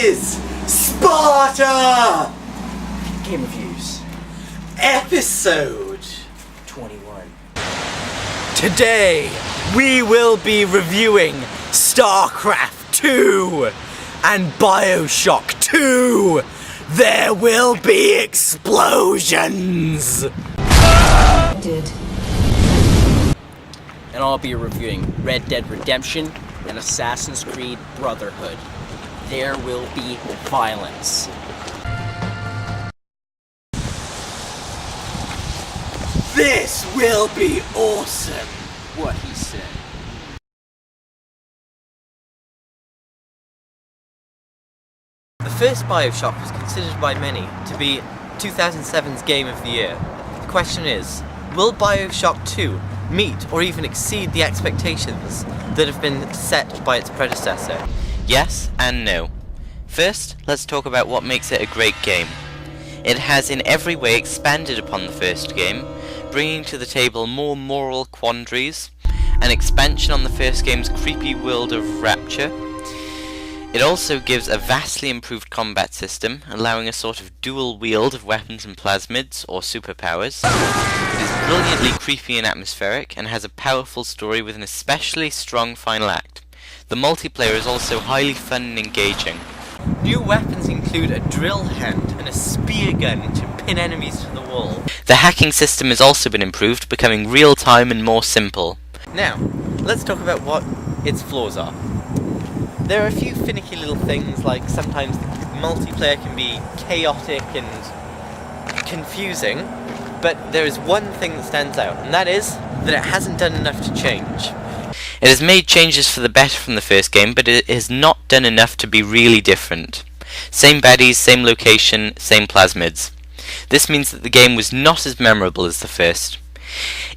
is Sparta! Game Reviews, Episode 21. Today, we will be reviewing Starcraft 2 and Bioshock 2. There will be explosions! And I'll be reviewing Red Dead Redemption and Assassin's Creed Brotherhood. There will be violence. This will be awesome! What he said. The first Bioshock was considered by many to be 2007's Game of the Year. The question is, will Bioshock 2 meet or even exceed the expectations that have been set by its predecessor? Yes and no. First, let's talk about what makes it a great game. It has in every way expanded upon the first game, bringing to the table more moral quandaries, an expansion on the first game's creepy world of Rapture. It also gives a vastly improved combat system, allowing a sort of dual wield of weapons and plasmids, or superpowers. It is brilliantly creepy and atmospheric, and has a powerful story with an especially strong final act. The multiplayer is also highly fun and engaging. New weapons include a drill hand and a spear gun to pin enemies to the wall. The hacking system has also been improved, becoming real-time and more simple. Now, let's talk about what its flaws are. There are a few finicky little things, like sometimes the multiplayer can be chaotic and confusing, but there is one thing that stands out, and that is that it hasn't done enough to change. It has made changes for the better from the first game, but it has not done enough to be really different. Same baddies, same location, same plasmids. This means that the game was not as memorable as the first.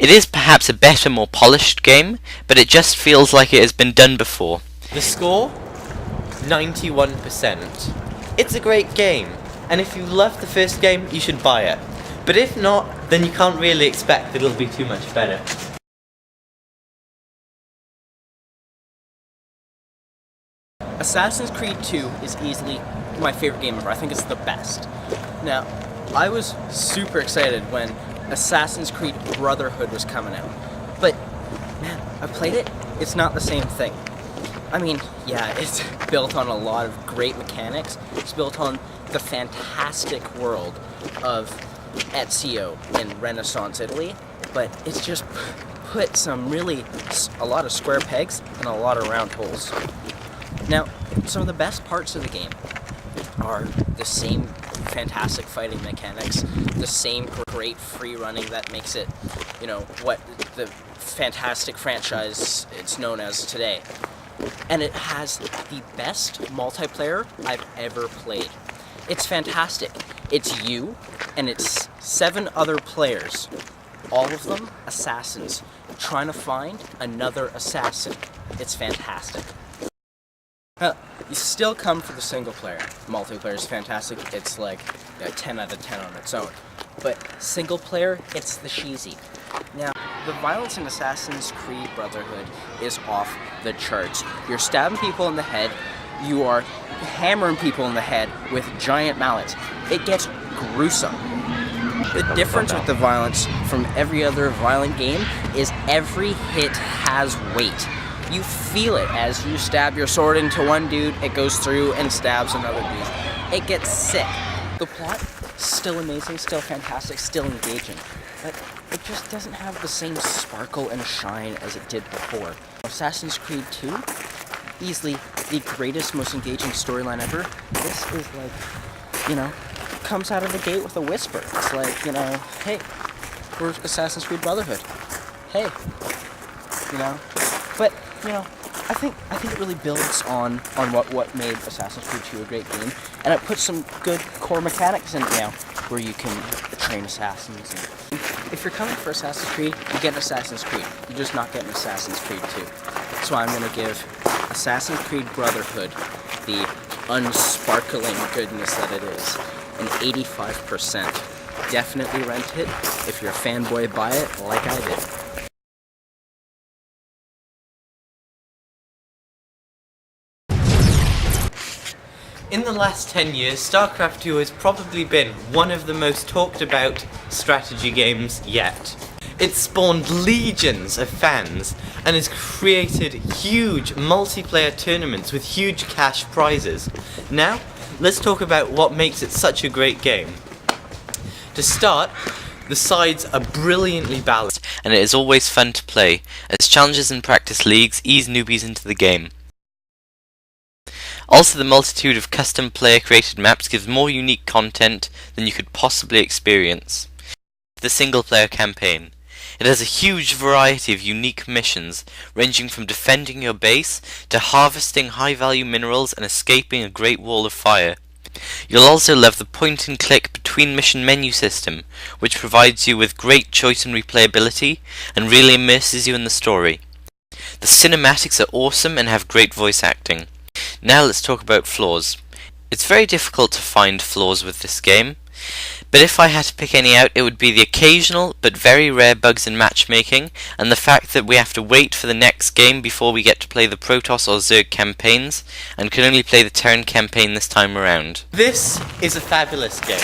It is perhaps a better, more polished game, but it just feels like it has been done before. The score? 91%. It's a great game, and if you love the first game, you should buy it. But if not, then you can't really expect that it'll be too much better. Assassin's Creed 2 is easily my favorite game ever. I think it's the best. Now, I was super excited when Assassin's Creed Brotherhood was coming out. But, man, I played it, it's not the same thing. I mean, yeah, it's built on a lot of great mechanics. It's built on the fantastic world of Ezio in Renaissance Italy, but it's just put a lot of square pegs and a lot of round holes. Now, some of the best parts of the game are the same fantastic fighting mechanics, the same great free running that makes it, what the fantastic franchise it's known as today. And it has the best multiplayer I've ever played. It's fantastic. It's you, and it's 7 other players, all of them assassins, trying to find another assassin. It's fantastic. You still come for the single player. Multiplayer is fantastic. It's like 10 out of 10 on its own. But single player, it's the cheesy. Now, the violence in Assassin's Creed Brotherhood is off the charts. You're stabbing people in the head. You are hammering people in the head with giant mallets. It gets gruesome. The difference with the violence from every other violent game is every hit has weight. You feel it as you stab your sword into one dude, it goes through and stabs another dude. It gets sick. The plot, still amazing, still fantastic, still engaging, but it just doesn't have the same sparkle and shine as it did before. Assassin's Creed 2, easily the greatest, most engaging storyline ever. This is like, comes out of the gate with a whisper. It's like, hey, we're Assassin's Creed Brotherhood. Hey, but I think it really builds on what made Assassin's Creed 2 a great game, and it puts some good core mechanics in it now, where you can train assassins. And if you're coming for Assassin's Creed, you get Assassin's Creed. You're just not getting Assassin's Creed 2. So I'm going to give Assassin's Creed Brotherhood the unsparkling goodness that it is an 85%. Definitely rent it. If you're a fanboy, buy it like I did. In the last 10 years, Starcraft 2 has probably been one of the most talked about strategy games yet. It's spawned legions of fans and has created huge multiplayer tournaments with huge cash prizes. Now, let's talk about what makes it such a great game. To start, the sides are brilliantly balanced and it is always fun to play, as challenges and practice leagues ease newbies into the game. Also, the multitude of custom player-created maps gives more unique content than you could possibly experience. The single-player campaign. It has a huge variety of unique missions, ranging from defending your base to harvesting high-value minerals and escaping a great wall of fire. You'll also love the point-and-click between-mission menu system, which provides you with great choice and replayability, and really immerses you in the story. The cinematics are awesome and have great voice acting. Now let's talk about flaws. It's very difficult to find flaws with this game, but if I had to pick any out, it would be the occasional but very rare bugs in matchmaking, and the fact that we have to wait for the next game before we get to play the Protoss or Zerg campaigns, and can only play the Terran campaign this time around. This is a fabulous game.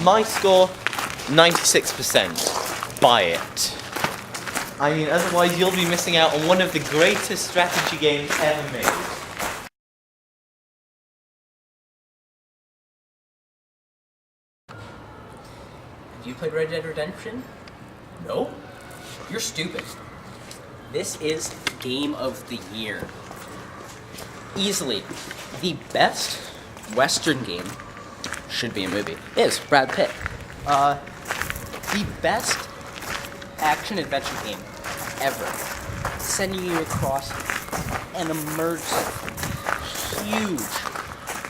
My score, 96%. Buy it. I mean, otherwise you'll be missing out on one of the greatest strategy games ever made. You played Red Dead Redemption? No? You're stupid. This is Game of the Year. Easily the best Western game. Should be a movie. Is Brad Pitt. The best action-adventure game ever. Sending you across an immersive, huge,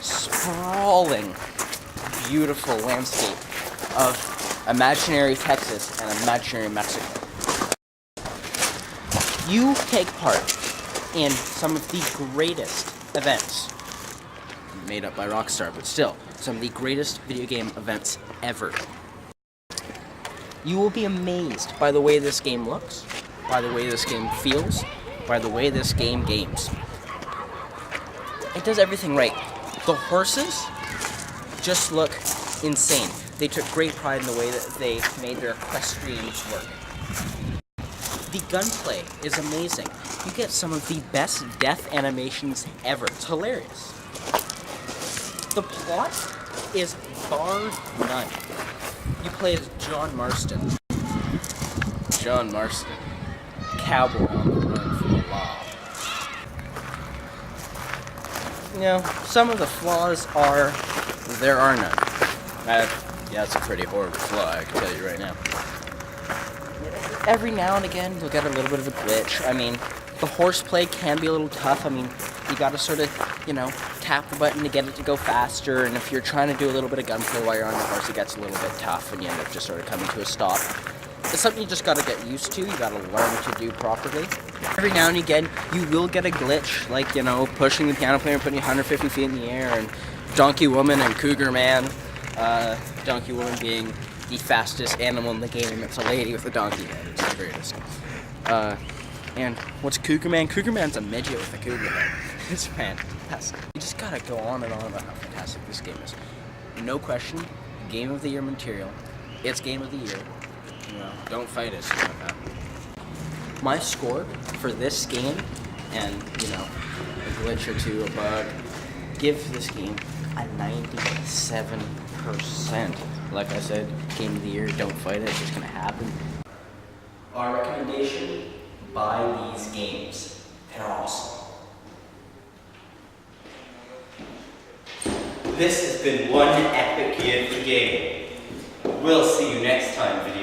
sprawling, beautiful landscape of imaginary Texas and imaginary Mexico. You take part in some of the greatest events, made up by Rockstar, but still, some of the greatest video game events ever. You will be amazed by the way this game looks, by the way this game feels, by the way this game games. It does everything right. The horses just look insane. They took great pride in the way that they made their equestrians work. The gunplay is amazing. You get some of the best death animations ever. It's hilarious. The plot is bar none. You play as John Marston. John Marston. Cowboy on the run from the law. You know, some of the flaws are, there are none. Yeah, it's a pretty horrible flaw, I can tell you right now. Every now and again, you'll get a little bit of a glitch. I mean, the horseplay can be a little tough. I mean, you gotta sort of, you know, tap the button to get it to go faster, and if you're trying to do a little bit of gunplay while you're on the horse, it gets a little bit tough, and you end up just sort of coming to a stop. It's something you just gotta get used to, you gotta learn to do properly. Every now and again, you will get a glitch, like, you know, pushing the piano player and putting you 150 feet in the air, and Donkey Woman and Cougar Man. Donkey Woman being the fastest animal in the game. It's a lady with a donkey head. It's the greatest. And what's Cougar Man? Cougar Man's a midget with a cougar head. It's fantastic. You just gotta go on and on about how fantastic this game is. No question, Game of the Year material. It's Game of the Year. You know, don't fight us. My score for this game, and, you know, a glitch or two, a bug, give this game a 97%. Like I said, Game of the Year, don't fight it, it's just gonna happen. Our recommendation, buy these games. They're awesome. This has been one epic year for gaming. We'll see you next time, video.